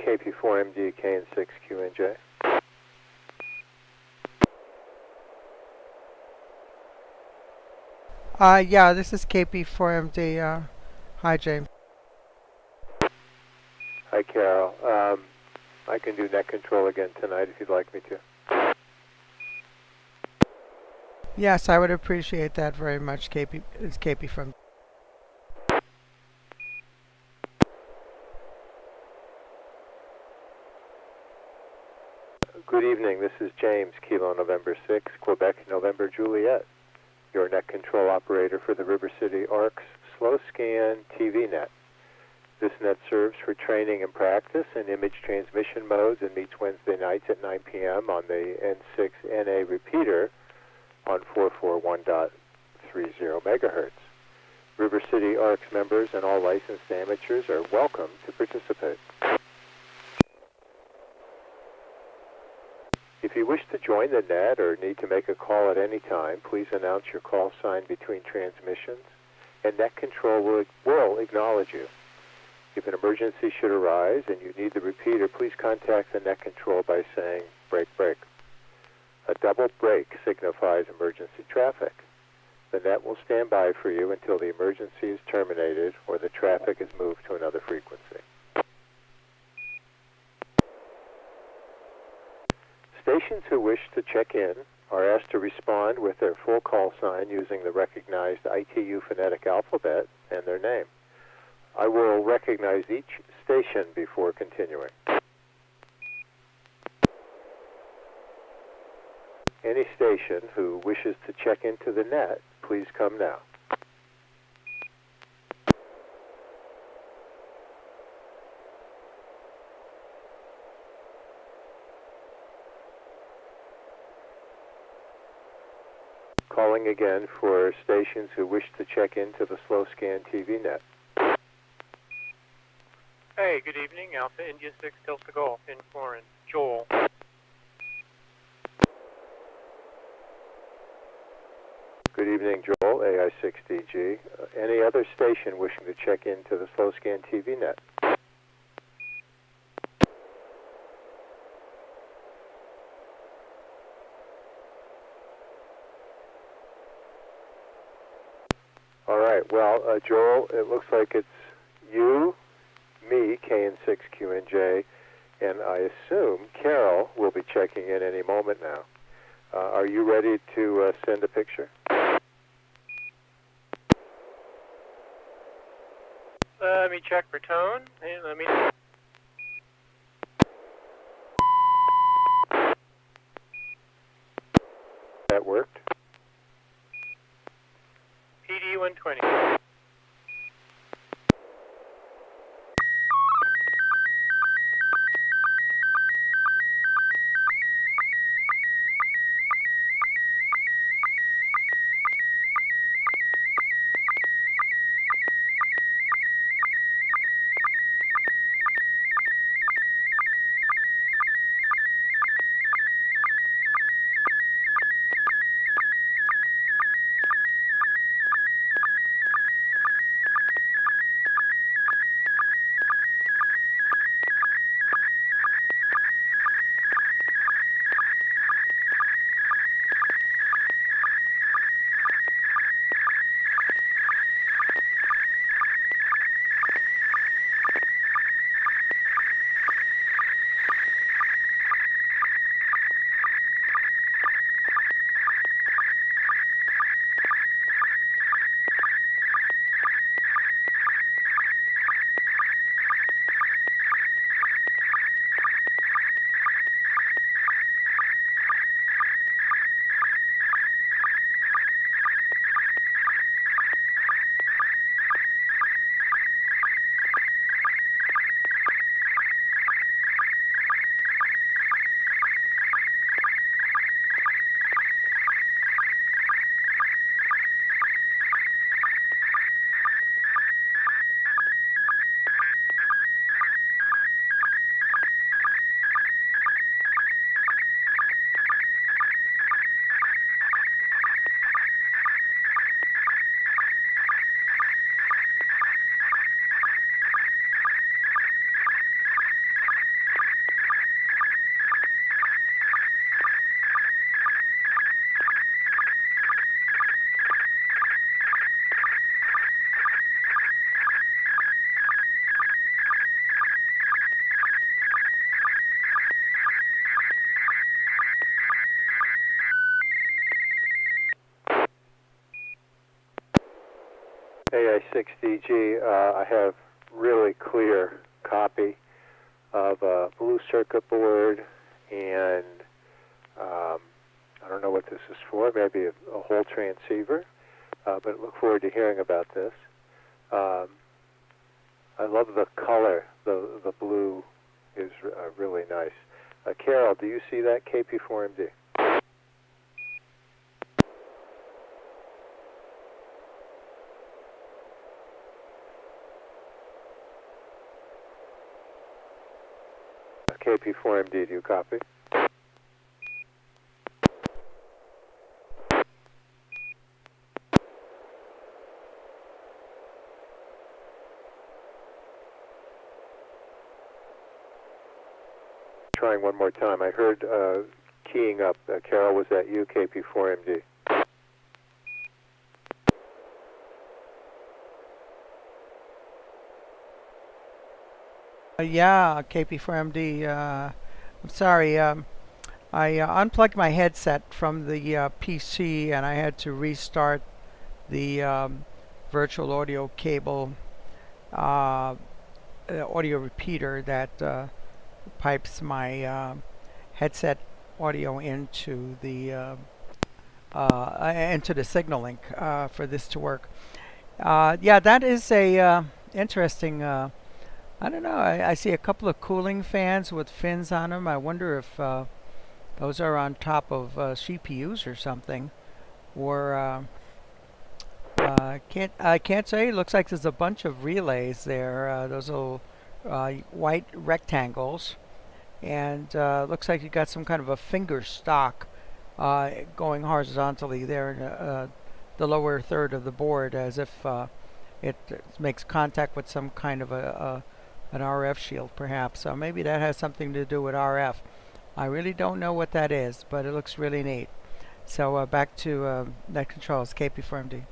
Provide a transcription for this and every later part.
KP4MD N6QNJ. Yeah, this is KP4MD. Hi, James. Hi, Carol. I can do net control again tonight if you'd like me to. Yes, I would appreciate that very much, KP. It's KP from. Good evening. This is James, Kilo November 6, Quebec November Juliet, your net control operator for the River City ARC's Slow Scan TV Net. This net serves for training and practice in image transmission modes and meets Wednesday nights at 9 p.m. on the N6NA repeater on 441.30 megahertz. River City ARC's members and all licensed amateurs are welcome to participate. If you wish to join the net or need to make a call at any time, please announce your call sign between transmissions, and net control will acknowledge you. If an emergency should arise and you need the repeater, please contact the net control by saying, "Break, break." A double break signifies emergency traffic. The net will stand by for you until the emergency is terminated or the traffic is moved to another frequency. Stations who wish to check in are asked to respond with their full call sign using the recognized ITU phonetic alphabet and their name. I will recognize each station before continuing. Any station who wishes to check into the net, please come now. Calling again for stations who wish to check into the Slow Scan TV Net. Hey, good evening. Alpha India 6 Delta Golf in Florence. Joel. Good evening, Joel, AI6DG. Any other station wishing to check into the Slow Scan TV Net? All right, well, Joel, it looks like it's you, me, KN6QNJ, and I assume Carol will be checking in any moment now. Are you ready to send a picture? Let me check for tone. Hey, let me... That worked. PD 120. AS6DG, I have really clear copy of a blue circuit board, and I don't know what this is for, maybe a whole transceiver, but look forward to hearing about this. I love the color. The blue is really nice. Carol, do you see that KP4MD? KP4MD, do you copy? Trying one more time. I heard keying up. Carol, was that you, KP4MD? Yeah, KP4MD. I'm sorry. I unplugged my headset from the PC, and I had to restart the virtual audio cable, audio repeater that pipes my headset audio into the signal link for this to work. Yeah, that is a interesting. I don't know. I see a couple of cooling fans with fins on them. I wonder if those are on top of CPUs or something, or I can't say. It looks like there's a bunch of relays there. Those little white rectangles, and looks like you got some kind of a finger stock going horizontally there in the lower third of the board, as if it makes contact with some kind of an RF shield, perhaps. So maybe that has something to do with RF. I really don't know what that is, but it looks really neat. So back to net controls, KP4MD.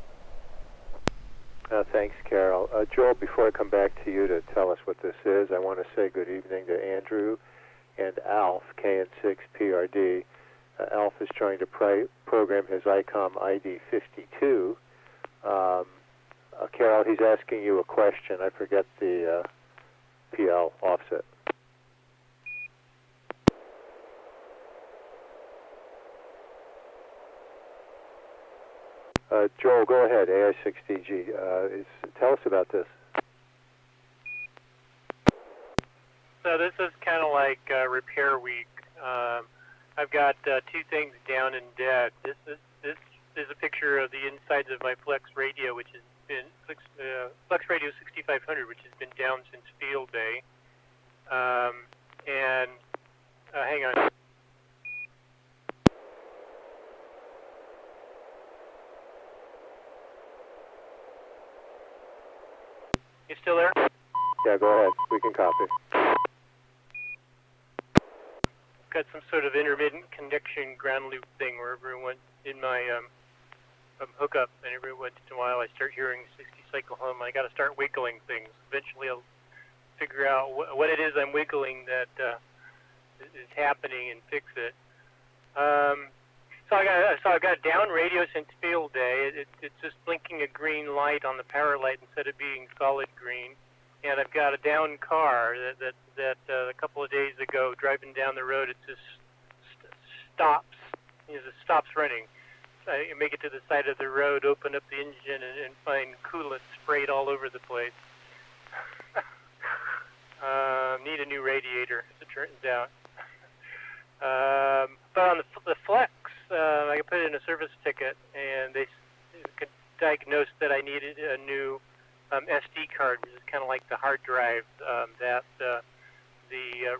Thanks, Carol. Joel, before I come back to you to tell us what this is, I want to say good evening to Andrew and Alf, KN6PRD. Alf is trying to program his ICOM ID 52. Carol, he's asking you a question. I forget the PL offset. Joel, go ahead. AI6DG. Tell us about this. So this is kind of like repair week. I've got two things down and dead. This is a picture of the insides of my Flex radio, which has been Flex Radio 6500, which has been down since field day. And hang on. You still there? Yeah, go ahead. We can copy. Got some sort of intermittent connection ground loop thing where everyone in my hookup, and every once in a while I start hearing 60 cycle hum. I got to start wiggling things. Eventually I'll figure out what it is I'm wiggling that is happening and fix it. So I've got down radio since field day. It's just blinking a green light on the power light instead of being solid green. And I've got a down car that a couple of days ago, driving down the road, it just stops. It just stops running. So I make it to the side of the road, open up the engine, and find coolant sprayed all over the place. Need a new radiator, as it turns out. But on the Flex, I put in a service ticket, and they diagnosed that I needed a new SD card, which is kind of like the hard drive that the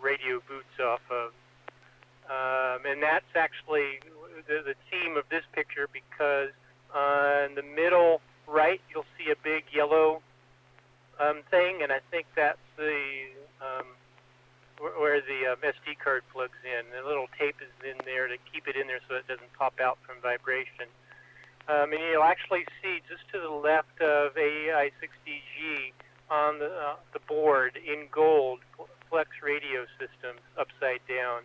radio boots off of. And that's actually the theme of this picture, because on the middle right, you'll see a big yellow thing, and I think that's the where the SD card plugs in. The little tape is in there to keep it in there so it doesn't pop out from vibration. And you'll actually see just to the left of AI6DG on the board in gold, Flex radio systems upside down.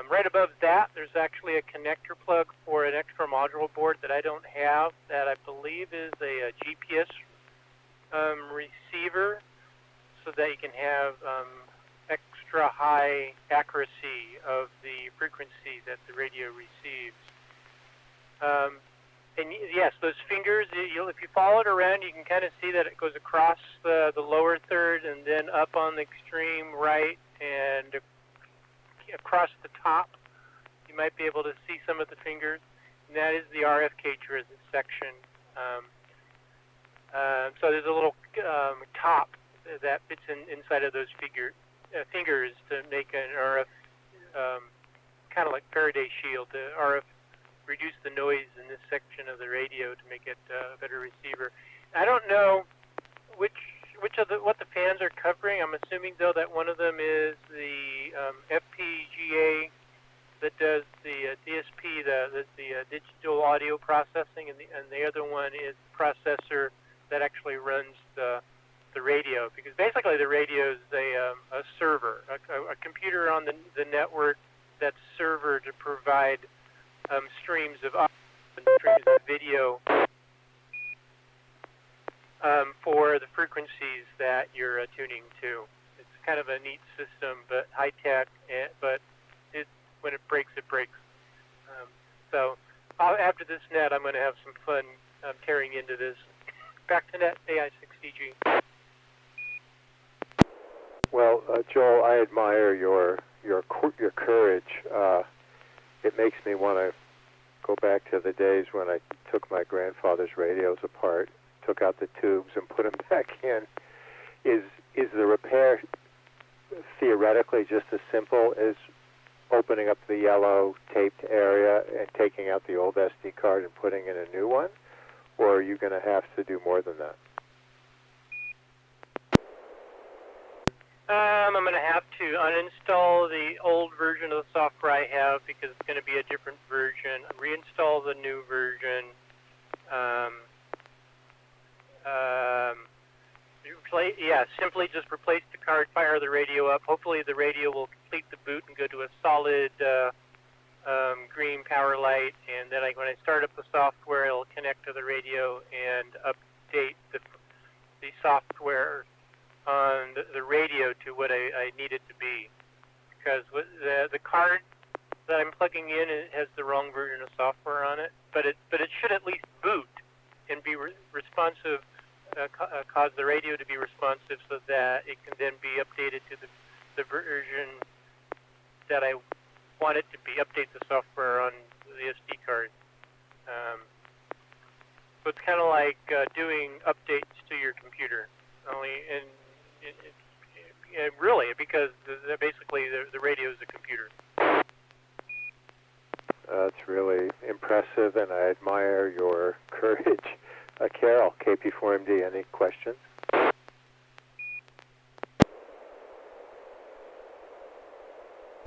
Right above that, there's actually a connector plug for an extra module board that I don't have, that I believe is a GPS receiver so that you can have extra high accuracy of the frequency that the radio receives. And yes, those fingers, if you follow it around, you can kind of see that it goes across the lower third and then up on the extreme right and across the top. You might be able to see some of the fingers. And that is the RF cage section. So there's a little top that fits inside of those fingers to make an RF, kind of like Faraday shield, to RF reduce the noise in this section of the radio to make it a better receiver. I don't know what the fans are covering. I'm assuming though that one of them is the FPGA that does the DSP, the digital audio processing, and the other one is the processor that actually runs the radio. Because basically the radio is a server, a computer on the network that's server to provide streams of audio and streams of video for the frequencies that you're tuning to. It's kind of a neat system, but high tech. But when it breaks, it breaks. So after this net, I'm going to have some fun tearing into this. Back to net AI6DG. Well, Joel, I admire your courage. It makes me want to go back to the days when I took my grandfather's radios apart, took out the tubes, and put them back in. Is the repair theoretically just as simple as opening up the yellow taped area and taking out the old SD card and putting in a new one? Or are you going to have to do more than that? I'm going to have to uninstall the old version of the software I have because it's going to be a different version, reinstall the new version, simply just replace the card, fire the radio up. Hopefully the radio will complete the boot and go to a solid green power light, and then when I start up the software, it'll connect to the radio and update the software on the radio to what I need it to be. Because the card that I'm plugging in, it has the wrong version of software on it, but it should at least boot and be responsive, cause the radio to be responsive so that it can then be updated to the version that I want it to be, update the software on the SD card. So it's kind of like doing updates to your computer, really, because basically the radio is a computer. That's really impressive, and I admire your courage. Carol, KP4MD, any questions?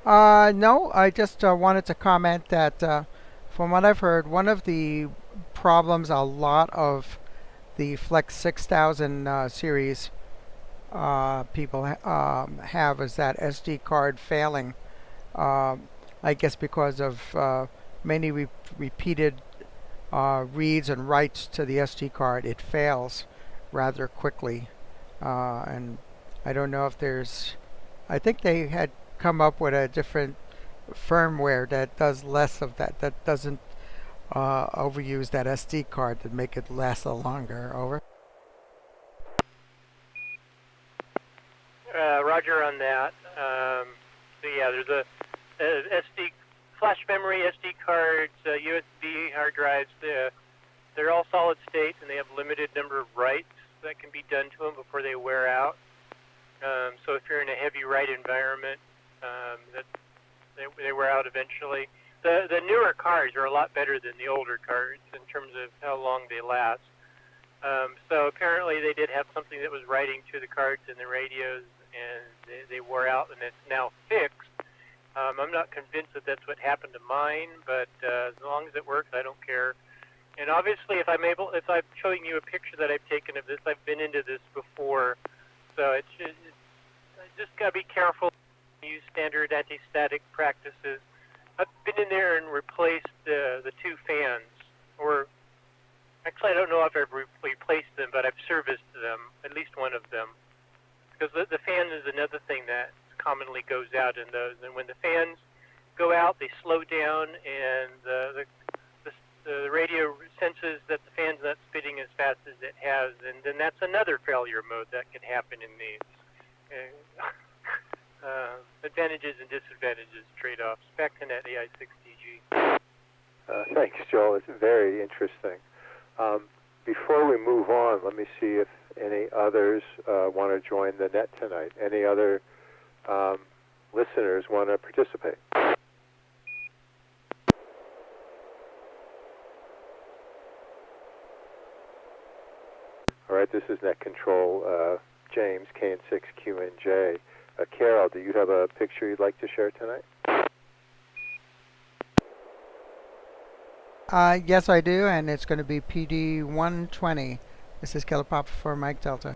No, I just wanted to comment that from what I've heard, one of the problems a lot of the Flex 6000 series people have is that SD card failing. I guess because of many repeated reads and writes to the SD card, it fails rather quickly. And I don't know if I think they had come up with a different firmware that does less of that doesn't overuse that SD card to make it last a longer. Over. Roger on that. So yeah, there's a SD flash memory, SD cards, USB hard drives. They're all solid state, and they have limited number of writes that can be done to them before they wear out. So if you're in a heavy write environment, they wear out eventually. The newer cards are a lot better than the older cards in terms of how long they last. So apparently they did have something that was writing to the cards in the radios, and they wore out, and it's now fixed. I'm not convinced that that's what happened to mine, but as long as it works, I don't care. And obviously, if I'm showing you a picture that I've taken of this, I've been into this before, so it's just gotta be careful. Use standard anti-static practices. I've been in there and replaced the two fans, or Actually, I don't know if I've replaced them, but I've serviced them, at least one of them. Because the fan is another thing that commonly goes out in those. And when the fans go out, they slow down, and the radio senses that the fan's not spinning as fast as it has, and then that's another failure mode that can happen in these. Advantages and disadvantages, trade-offs. Back to Net AI6DG. Thanks, Joel. It's very interesting. Before we move on, let me see if any others want to join the net tonight. Any other listeners want to participate? All right, this is Net Control, James, KN6QNJ. Carol, do you have a picture you'd like to share tonight? Yes, I do, and it's going to be PD 120. This is Killer Papa for Mike Delta.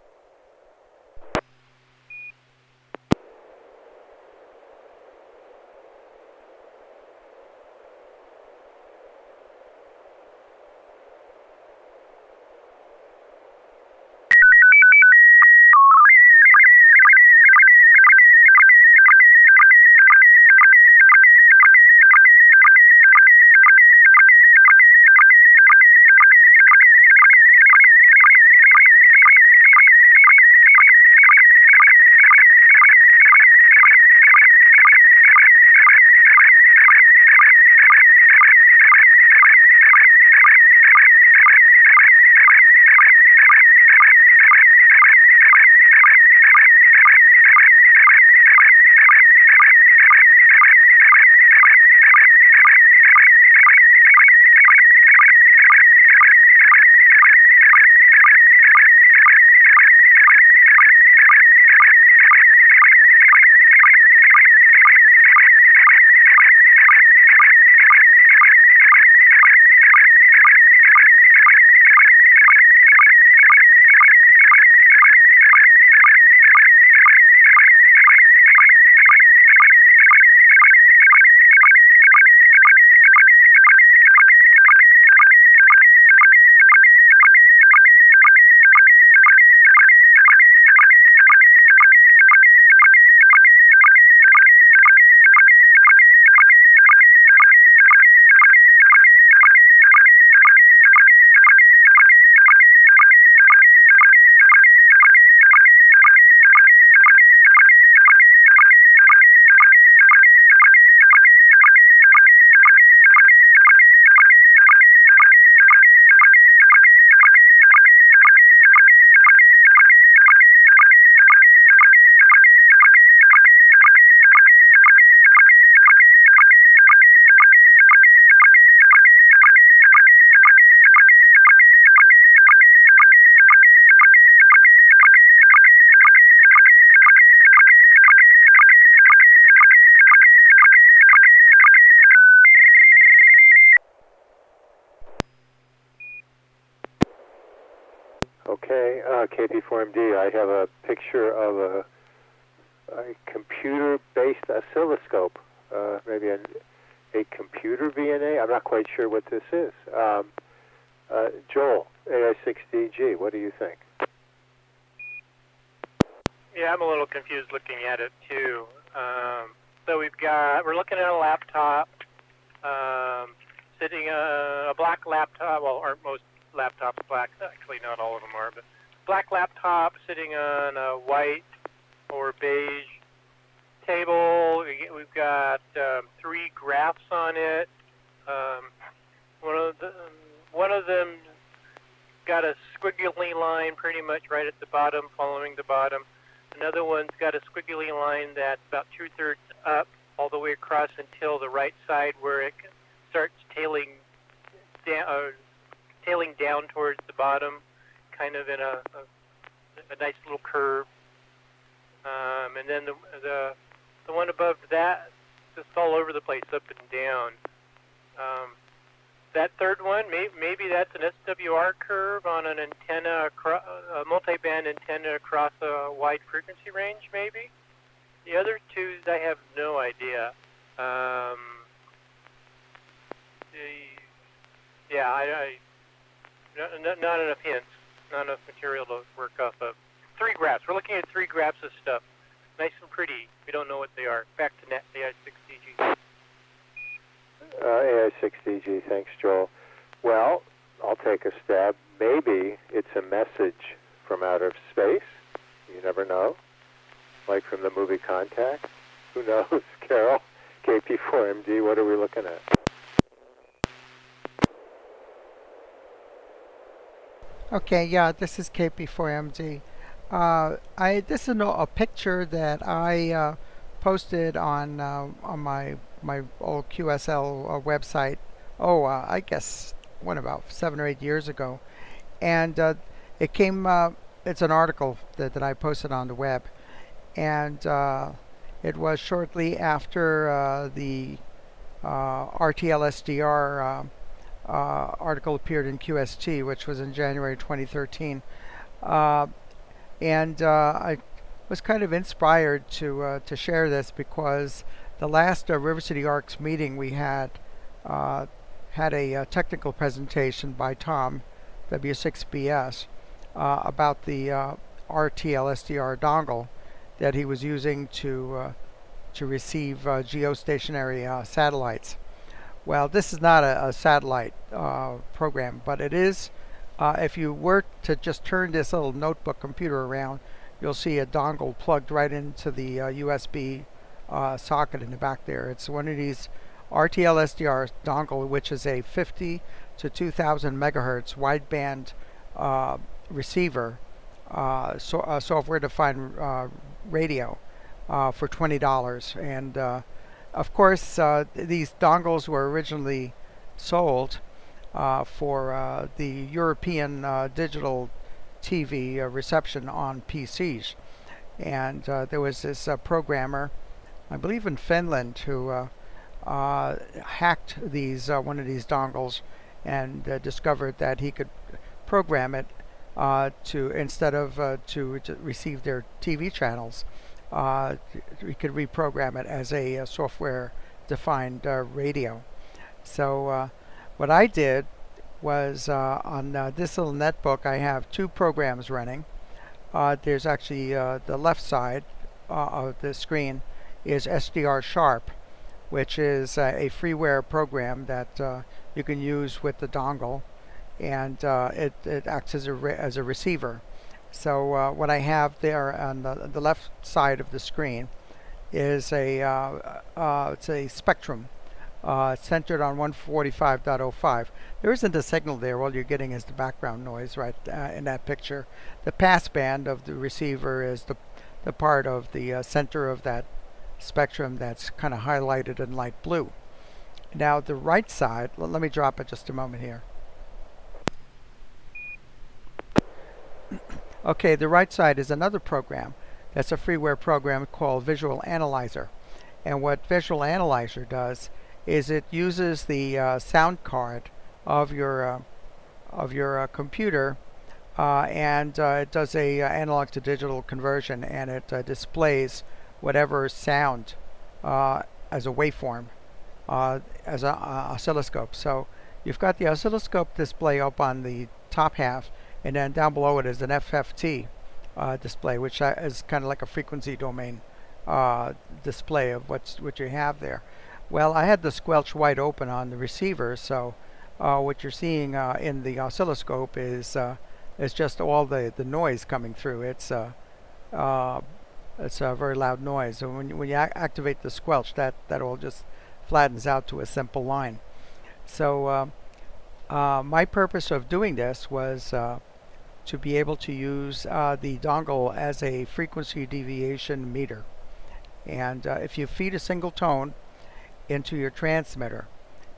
Okay, KP4MD, I have a picture of a computer-based oscilloscope, maybe a computer VNA. I'm not quite sure what this is. Joel, AI6DG, what do you think? Yeah, I'm a little confused looking at it too. So we're looking at a laptop, sitting a black laptop. Well, aren't most laptops black? Actually, not all of them are, but black laptop sitting on a white or beige table. We've got 3 graphs on it. One of them got a squiggly line pretty much right at the bottom, following the bottom. Another one's got a squiggly line that's about 2/3 up all the way across until the right side, where it starts tailing down towards the bottom, kind of in a nice little curve. And then the one above that, just all over the place, up and down. That third one, maybe that's an SWR curve on an antenna, a multi-band antenna across a wide frequency range, maybe. The other two, I have no idea. Not enough hints, not enough material to work off of. 3 graphs. We're looking at 3 graphs of stuff. Nice and pretty. We don't know what they are. Back to net, AI6DG. AI6DG, thanks, Joel. Well, I'll take a stab. Maybe it's a message from outer space. You never know. Like from the movie Contact. Who knows? Carol, KP4MD, what are we looking at? Okay, yeah, this is KP4MD. This is a picture that I posted on my old QSL website. I guess about 7 or 8 years ago, and it came. It's an article that I posted on the web, and it was shortly after the RTLSDR article appeared in QST, which was in January 2013. And I was kind of inspired to share this because the last River City ARCS meeting we had a technical presentation by Tom, W6BS, about the RTLSDR dongle that he was using to receive geostationary satellites. Well, this is not a satellite program, but it is. If you were to just turn this little notebook computer around, you'll see a dongle plugged right into the USB socket in the back there. It's one of these RTLSDR dongle, which is a 50 to 2000 megahertz wideband receiver, software-defined radio for $20. And of course, these dongles were originally sold for the European digital TV reception on PCs. And there was this programmer, I believe in Finland, who hacked one of these dongles and discovered that he could program it to, instead of to receive their TV channels, we could reprogram it as a software-defined radio. So what I did was on this little netbook, I have 2 programs running. There's actually the left side of the screen is SDR Sharp, which is a freeware program that you can use with the dongle, and it acts as a receiver. So what I have there on the left side of the screen is it's a spectrum centered on 145.05. There isn't a signal there. All you're getting is the background noise right in that picture. The passband of the receiver is the part of the center of that spectrum that's kind of highlighted in light blue. Now the right side, let me drop it just a moment here. Okay, the right side is another program. That's a freeware program called Visual Analyzer. And what Visual Analyzer does is it uses the sound card of your computer, and it does a analog to digital conversion, and it displays whatever sound as a waveform, as an oscilloscope. So you've got the oscilloscope display up on the top half, and then down below it is an FFT display, which is kind of like a frequency domain display of what you have there. Well, I had the squelch wide open on the receiver, so what you're seeing in the oscilloscope is just all the noise coming through. It's a very loud noise. So when you activate the squelch, that all just flattens out to a simple line. So my purpose of doing this was to be able to use the dongle as a frequency deviation meter. And if you feed a single tone into your transmitter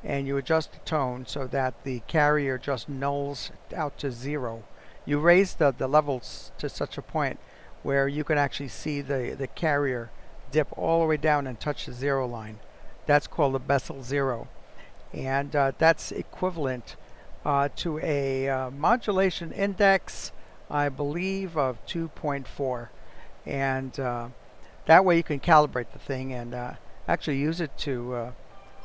and you adjust the tone so that the carrier just nulls out to 0, you raise the levels to such a point where you can actually see the carrier dip all the way down and touch the 0 line. That's called a Bessel 0. And that's equivalent to a modulation index, I believe, of 2.4. And that way you can calibrate the thing and actually use it to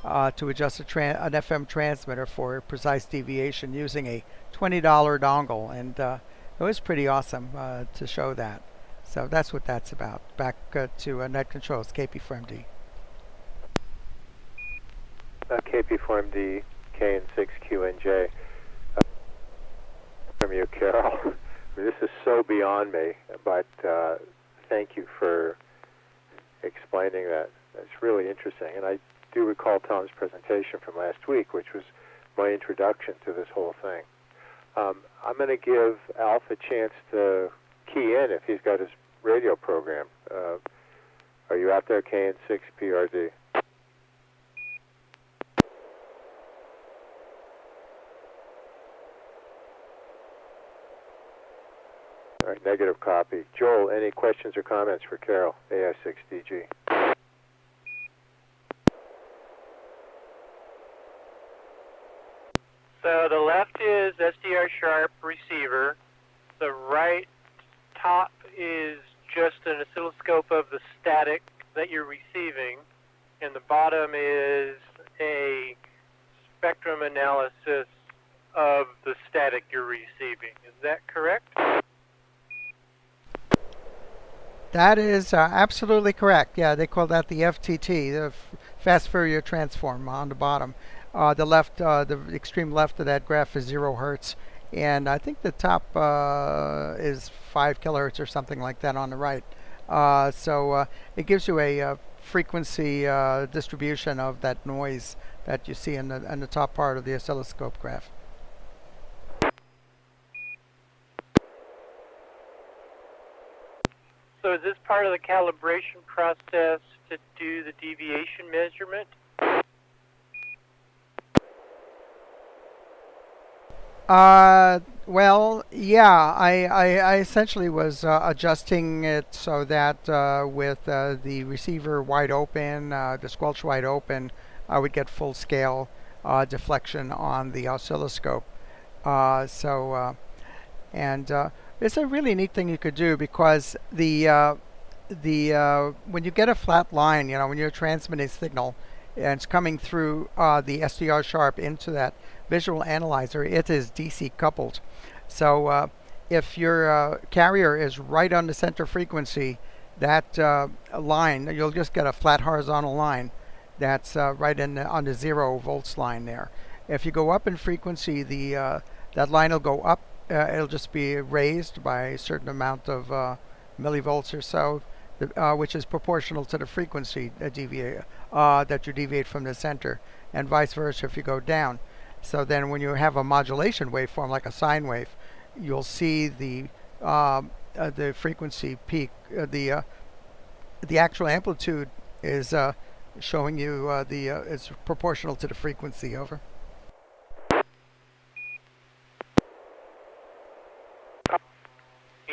to adjust an FM transmitter for precise deviation using a $20 dongle, and it was pretty awesome to show that. So that's what that's about. Back to Net Controls, KP4MD. KP4MD, KN6QNJ. From you, Carol. This is so beyond me, but thank you for explaining that. That's really interesting, and I do recall Tom's presentation from last week, which was my introduction to this whole thing. I'm going to give Alf a chance to key in if he's got his radio program. Are you out there, KN6PRD? All right, negative copy. Joel, any questions or comments for Carol, AI6DG? So the left is SDR sharp receiver. The right top is just an oscilloscope of the static that you're receiving, and the bottom is a spectrum analysis of the static you're receiving. Is that correct? That is absolutely correct. Yeah, they call that the FTT, the fast Fourier transform on the bottom. The left, the extreme left of that graph is 0 hertz, and I think the top is 5 kilohertz or something like that on the right. So it gives you a frequency distribution of that noise that you see in the top part of the oscilloscope graph. So is this part of the calibration process to do the deviation measurement? Well, yeah, I essentially was adjusting it so that with the receiver wide open, the squelch wide open, I would get full scale deflection on the oscilloscope. It's a really neat thing you could do, because when you get a flat line, when you're transmitting a signal and it's coming through the SDR sharp into that visual analyzer, it is DC coupled. So if your carrier is right on the center frequency, that line, you'll just get a flat horizontal line that's right on the 0 volts line there. If you go up in frequency, that line will go up. It'll just be raised by a certain amount of millivolts or so, which is proportional to the frequency that you deviate from the center, and vice versa if you go down. So then when you have a modulation waveform like a sine wave, you'll see the frequency peak. The actual amplitude is showing you it's proportional to the frequency. Over.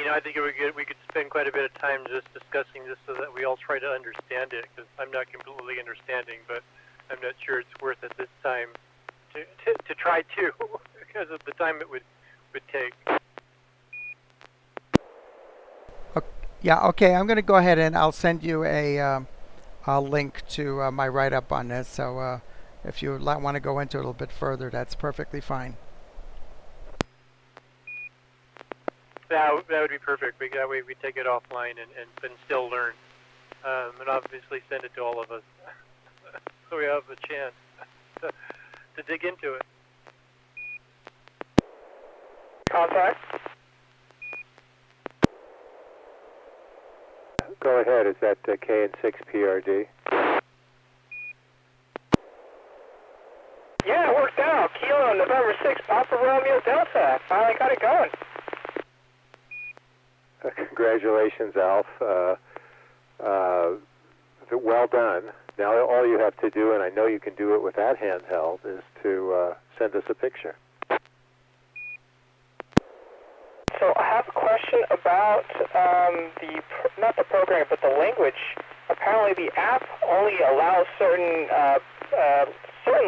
I think we could spend quite a bit of time just discussing this so that we all try to understand it, because I'm not completely understanding, but I'm not sure it's worth at this time to try to because of the time it would take. Yeah, okay, I'm going to go ahead and I'll send you a link to my write-up on this, so if you want to go into it a little bit further, that's perfectly fine. That would be perfect, because that way we take it offline and still learn. And obviously send it to all of us so we have a chance to dig into it. Contact? Go ahead. Is that KN6PRD? Yeah, it worked out. Kilo November 6, Papa Romeo Delta. Finally got it going. Congratulations, Alf. Well done. Now all you have to do, and I know you can do it with that handheld, is to send us a picture. So I have a question about not the program, but the language. Apparently the app only allows certain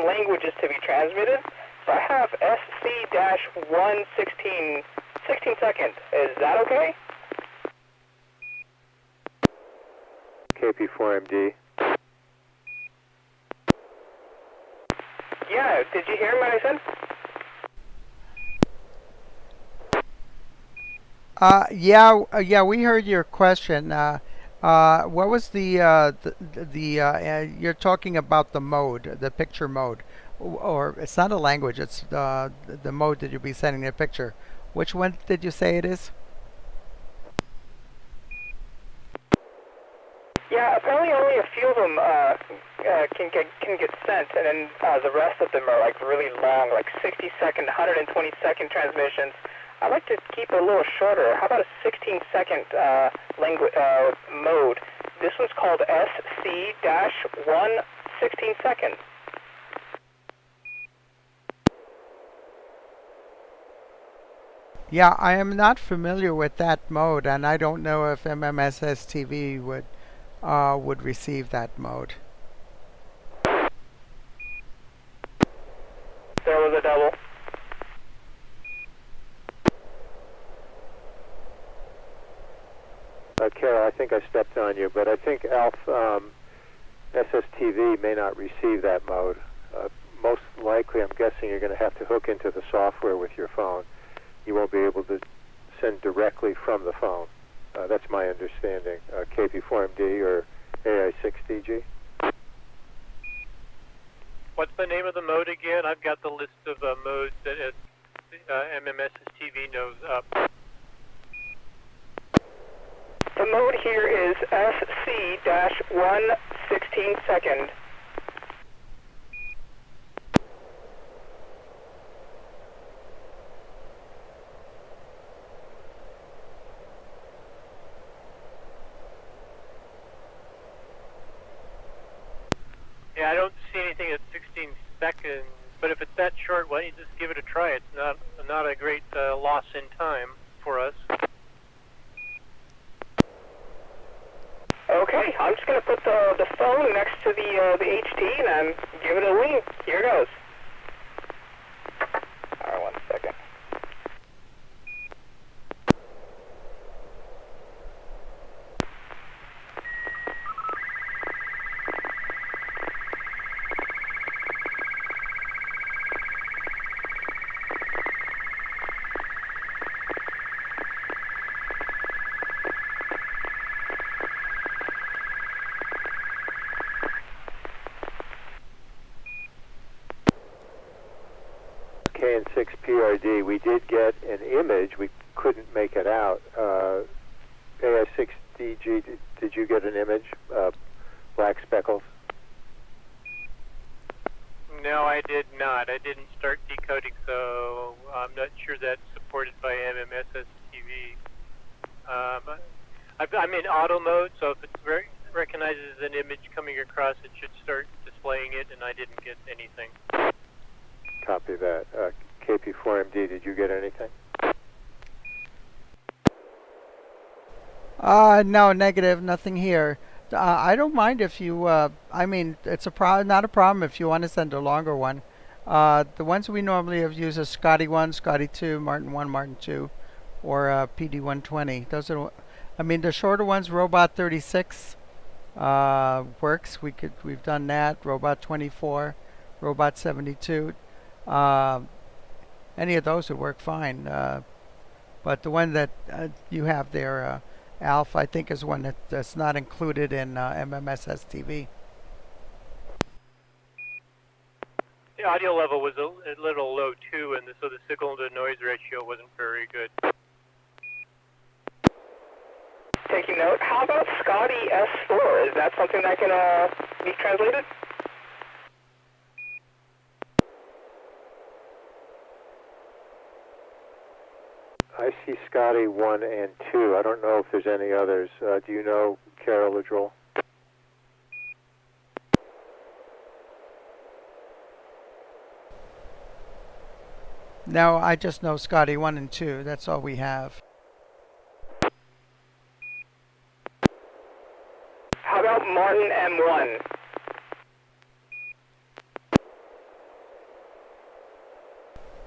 languages to be transmitted. So I have SC-116 seconds. Is that okay? KP4MD. Did you hear what I said? Yeah, we heard your question. What was you're talking about the mode, the picture mode, or it's not a language, it's the mode that you'll be sending the picture. Which one did you say it is? Yeah, apparently only a few of them can get sent, and then the rest of them are like really long, like 60-second, 120-second transmissions. I'd like to keep it a little shorter. How about a 16-second mode? This one's called SC-1 16-second. Yeah, I am not familiar with that mode, and I don't know if MMSSTV would receive that mode. There was a double. Kara, I think I stepped on you, but I think SSTV may not receive that mode. Most likely, I'm guessing you're going to have to hook into the software with your phone. You won't be able to send directly from the phone. That's my understanding. KP4MD or AI6DG. What's the name of the mode again? I've got the list of modes that MMSSTV knows up. The mode here is SC-1 16-second. Yeah, I don't see anything at 16 seconds, but if it's that short, why don't you just give it a try? It's not a great loss in time for us. Okay, I'm just going to put the phone next to the HT and give it a lean. Here goes. All right, 1 second. N6PRD, we did get an image. We couldn't make it out. AI6DG, did you get an image? Black speckles? No, I did not. I didn't start decoding, so I'm not sure that's supported by MMSSTV. I'm in auto mode, so if it recognizes an image coming across, it should start displaying it, and I didn't get anything. Copy that. KP4MD, did you get anything? No, negative, nothing here. I don't mind if you, I mean, it's not a problem if you want to send a longer one. The ones we normally have used is Scotty 1, Scotty 2, Martin 1, Martin 2, or PD 120. Those are, I mean, the shorter ones, Robot 36 works. We've done that. Robot 24, Robot 72. Any of those would work fine. But the one that you have there, Alf, I think is one that's not included in MMSSTV. The audio level was a little low too, and so the signal to noise ratio wasn't very good. Taking note. How about Scotty S4? Is that something that can be translated? I see Scotty 1 and 2. I don't know if there's any others. Do you know, Carol Ladrol? No, I just know Scotty 1 and 2. That's all we have. How about Martin M1?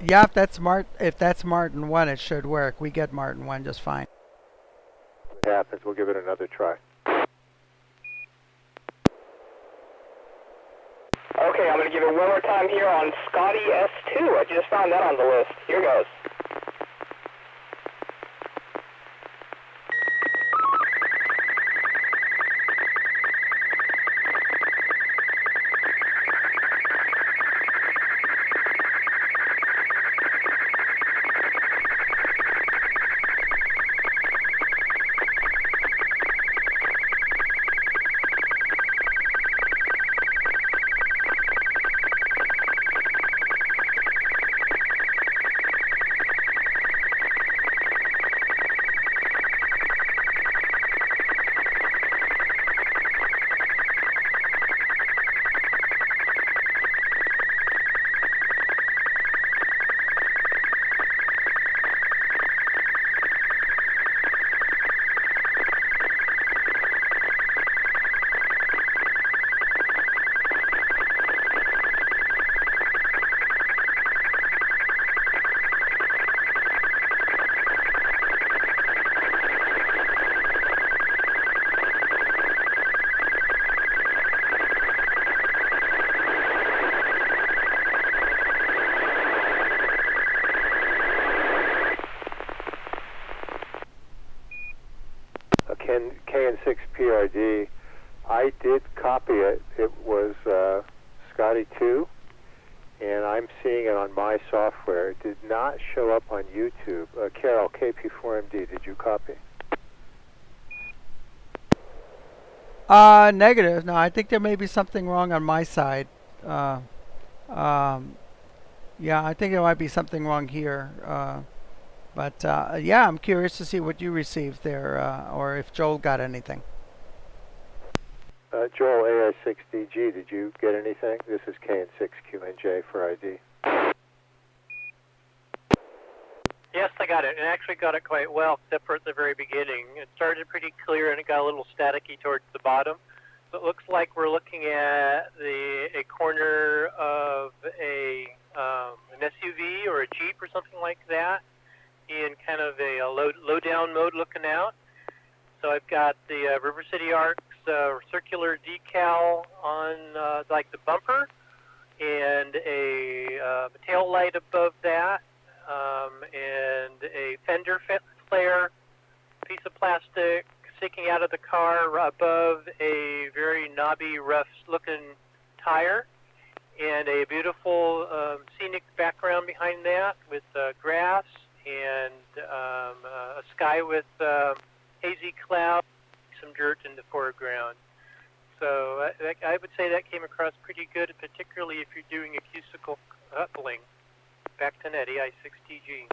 Yeah, if that's Martin 1, it should work. We get Martin 1 just fine. If it happens, we'll give it another try. Okay, Okay, I'm going to give it one more time here on Scotty S2. I just found that on the list. Here goes. KN6PRD. I did copy it. It was Scotty 2, and I'm seeing it on my software. It did not show up on YouTube. Carol, KP4MD, did you copy? Negative. No, I think there may be something wrong on my side. Yeah, I think there might be something wrong here. But yeah, I'm curious to see what you received there, or if Joel got anything. Joel, AI6DG, did you get anything? This is KN6QNJ for ID. Yes, I got it, and actually got it quite well, except for at the very beginning. It started pretty clear, and it got a little staticky towards the bottom. So it looks like we're looking at a corner of an SUV or a Jeep or something like that, in kind of a low down mode looking out. So I've got the River City Arcs circular decal on like the bumper, and a tail light above that, and a fender flare piece of plastic sticking out of the car above a very knobby, rough looking tire, and a beautiful scenic background behind that with grass and a sky with hazy clouds, some dirt in the foreground. So I would say that came across pretty good, particularly if you're doing acoustical coupling. Back to net, AI6TG.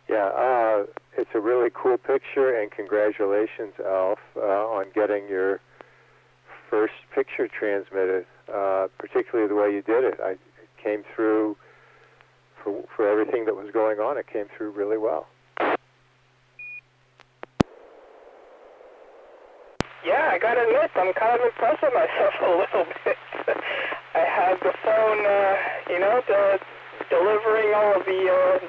Yeah, it's a really cool picture, and congratulations, Alf, on getting your first picture transmitted, particularly the way you did it. It came through, for everything that was going on, it came through really well. Yeah, I gotta admit, I'm kind of impressed with myself a little bit. I had the phone, delivering all of the,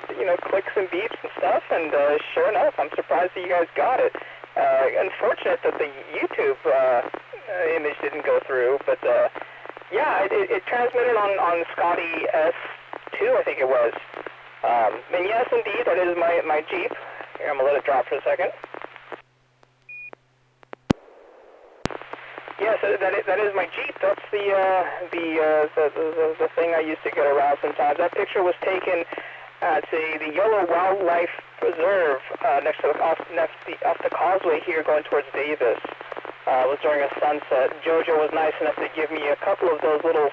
clicks and beeps and stuff, and sure enough, I'm surprised that you guys got it. Unfortunate that the YouTube image didn't go through, but yeah, it transmitted on Scotty S2, I think it was. And yes, indeed, that is my Jeep. Here, I'm gonna let it drop for a second. Yes, that is my Jeep. That's the thing I used to get around sometimes. That picture was taken at the Yellow Wildlife Preserve next to off the causeway here, going towards Davis. It was during a sunset. Jojo was nice enough to give me a couple of those little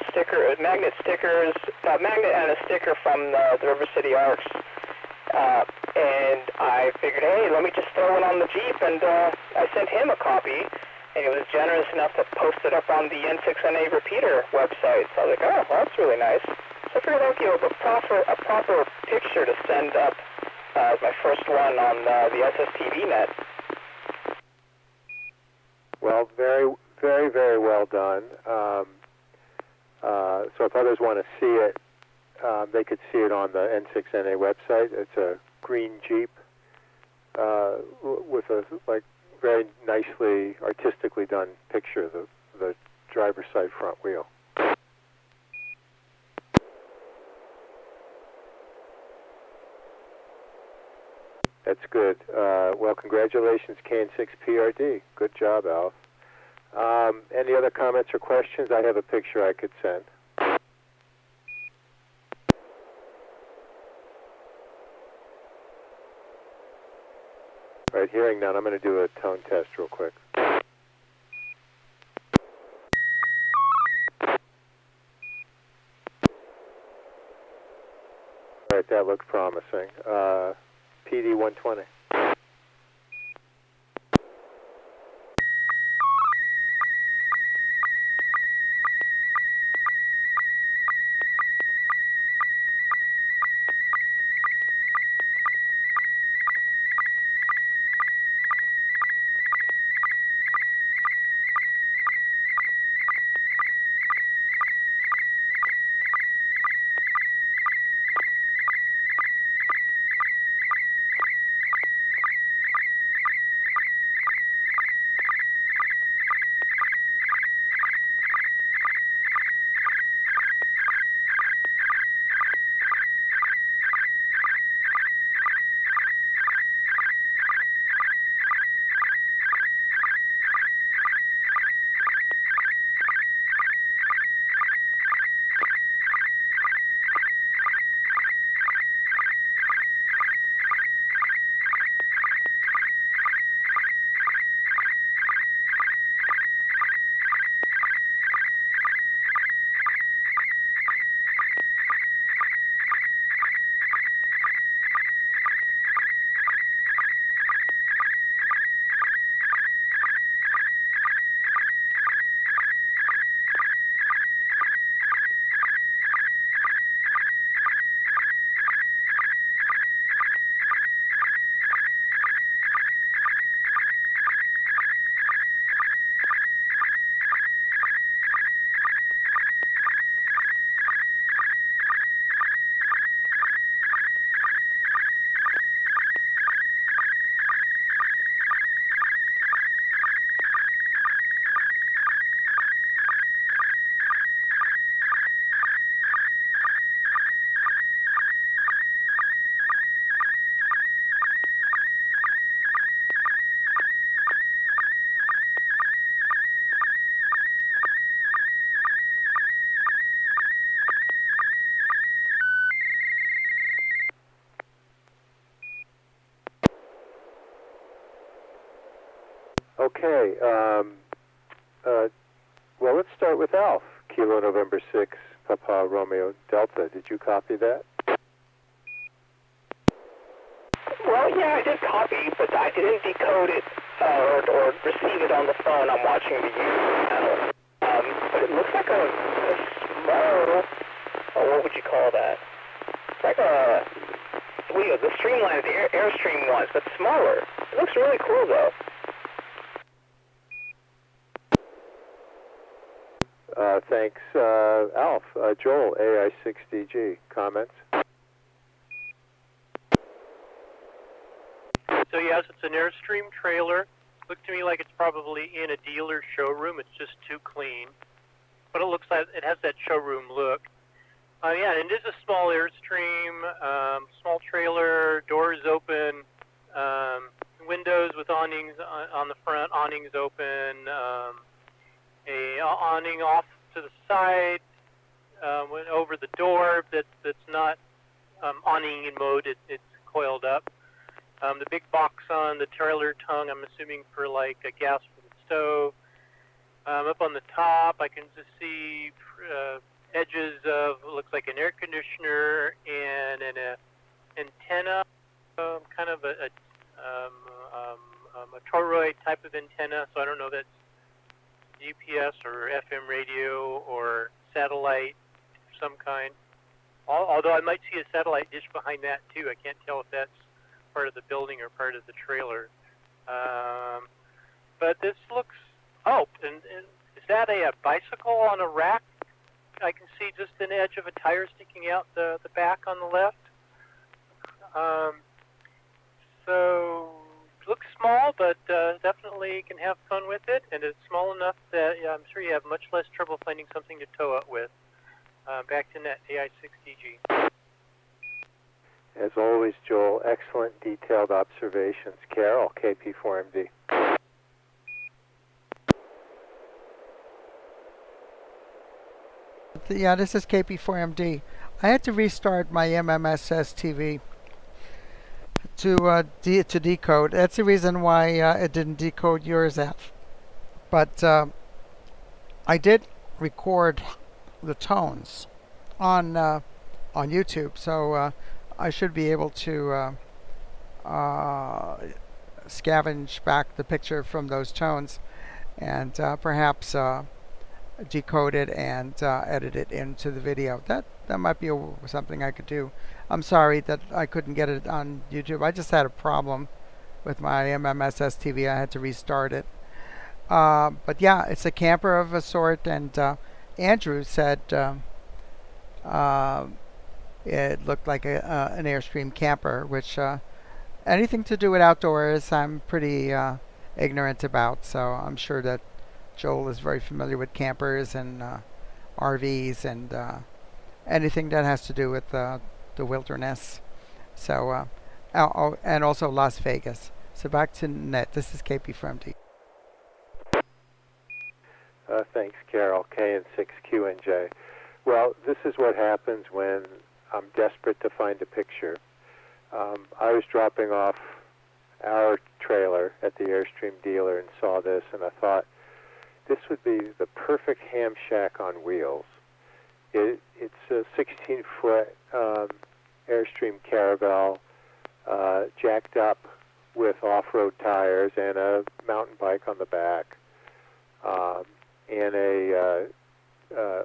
magnet stickers, magnet and a sticker from the River City Arcs. And I figured, hey, let me just throw it on the Jeep, and I sent him a copy. And he was generous enough to post it up on the N6NA repeater website. So I was like, oh, well, that's really nice. So I figured I'd give a proper picture to send up as my first one on the SSTV Net. Well, very, very, very well done. So if others want to see it, they could see it on the N6NA website. It's a green Jeep with a very nicely, artistically done picture. The driver's side front wheel. That's good. Well, congratulations, KN6PRD. Good job, Alf. Any other comments or questions? I have a picture I could send. All right, hearing none, I'm going to do a tone test real quick. All right, that looks promising. PD 120. Okay, well, let's start with Alf. Kilo November 6, Papa Romeo Delta. Did you copy that? Well, yeah, I did copy, but I didn't decode it or receive it on the phone. I'm watching the YouTube channel. But it looks like a small, what would you call that? It's like a, the Streamline, the Airstream ones, but smaller. It looks really cool, though. Thanks, Alf. Joel, AI6DG, comments? So yes, it's an Airstream trailer. Looked to me like it's probably in a dealer showroom. It's just too clean. But it looks like it has that showroom look. Yeah, and it is a small Airstream, small trailer, doors open, windows with awnings on the front, awnings open, a awning off to the side, over the door that's not awning in mode, it's coiled up. The big box on the trailer tongue, I'm assuming for like a gas for the stove. Up on the top, I can just see edges of, looks like an air conditioner and an antenna, kind of a toroid type of antenna, so I don't know if that's GPS or FM radio or satellite of some kind. Although I might see a satellite dish behind that too. I can't tell if that's part of the building or part of the trailer. But this looks, and is that a bicycle on a rack? I can see just an edge of a tire sticking out the back on the left. So looks small, but definitely can have fun with it, and it's small enough that I'm sure you have much less trouble finding something to tow it with. Back to net, AI6DG. As always, Joel, excellent detailed observations. Carol, KP4MD. Yeah, this is KP4MD. I had to restart my MMS SSTV to decode. That's the reason why it didn't decode yours, F. But I did record the tones on YouTube, so I should be able to scavenge back the picture from those tones and perhaps decode it and edit it into the video. That might be something I could do. I'm sorry that I couldn't get it on YouTube. I just had a problem with my MMS SSTV. I had to restart it. But yeah, it's a camper of a sort, and Andrew said it looked like an Airstream camper, which anything to do with outdoors I'm pretty ignorant about, so I'm sure that Joel is very familiar with campers and RVs and anything that has to do with the wilderness. So, and also Las Vegas. So back to net. This is KP from D. Thanks, Carol. KN6QNJ. Well, this is what happens when I'm desperate to find a picture. I was dropping off our trailer at the Airstream dealer and saw this, and I thought, this would be the perfect ham shack on wheels. It's a 16-foot Airstream Caravelle, jacked up with off-road tires and a mountain bike on the back, and a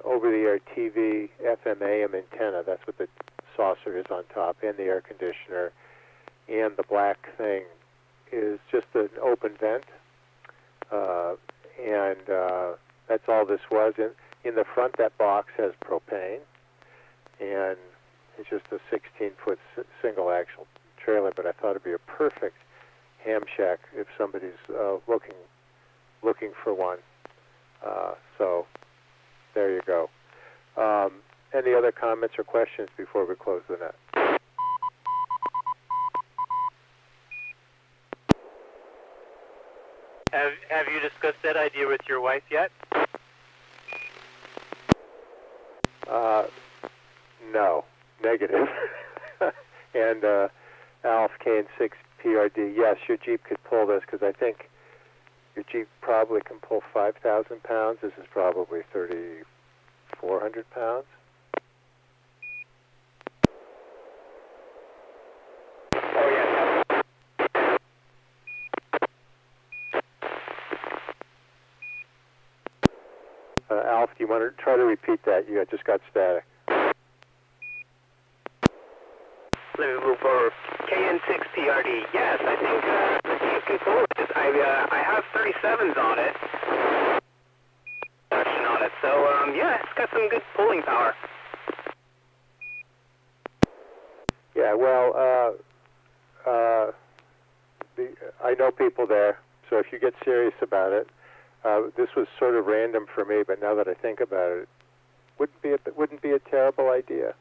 over-the-air TV FM AM antenna. That's what the saucer is on top, and the air conditioner. And the black thing is just an open vent. And that's all this was. In the front, that box has propane, and it's just a 16-foot single-axle trailer. But I thought it'd be a perfect ham shack if somebody's looking for one. So there you go. Any other comments or questions before we close the net? Have you discussed that idea with your wife yet? No, negative. And Alf KN6PRD, yes, your Jeep could pull this, because I think your Jeep probably can pull 5,000 pounds. This is probably 3,400 pounds. Oh, yeah. Alf, do you want to try to repeat that? You just got static. Let me move over. KN6PRD. Yes, I think the Jeep can pull it. I have 37s on it. On it. So, yeah, it's got some good pulling power. Yeah, well, I know people there, so if you get serious about it, this was sort of random for me, but now that I think about it, wouldn't be a terrible idea.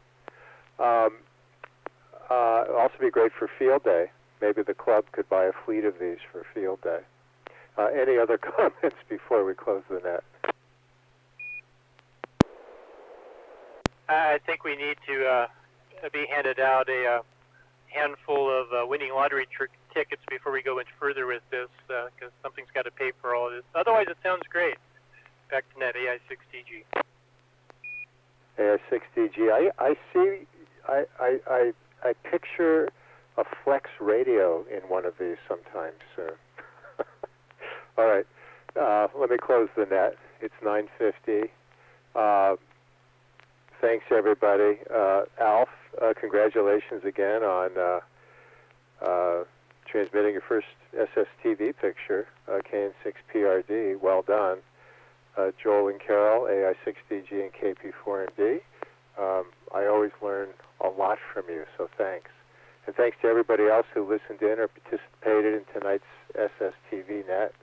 It'd also be great for field day. Maybe the club could buy a fleet of these for field day. Any other comments before we close the net? I think we need to be handed out a handful of winning lottery tickets before we go much further with this, because something's got to pay for all of this. Otherwise, it sounds great. Back to net, AI6DG. AI6DG. I see. I picture a flex radio in one of these sometime soon. All right. Let me close the net. It's 9:50. Thanks, everybody. Alf, congratulations again on transmitting your first SSTV picture, KN6PRD. Well done. Joel and Carol, AI6DG and KP4MD. I always learn a lot from you, so thanks. And thanks to everybody else who listened in or participated in tonight's SSTV Net.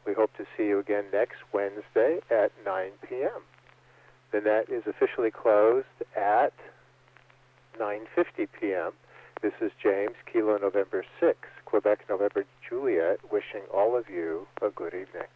We hope to see you again next Wednesday at 9 p.m. The net is officially closed at 9:50 p.m. This is James, Kilo November 6, Quebec November Juliet, wishing all of you a good evening.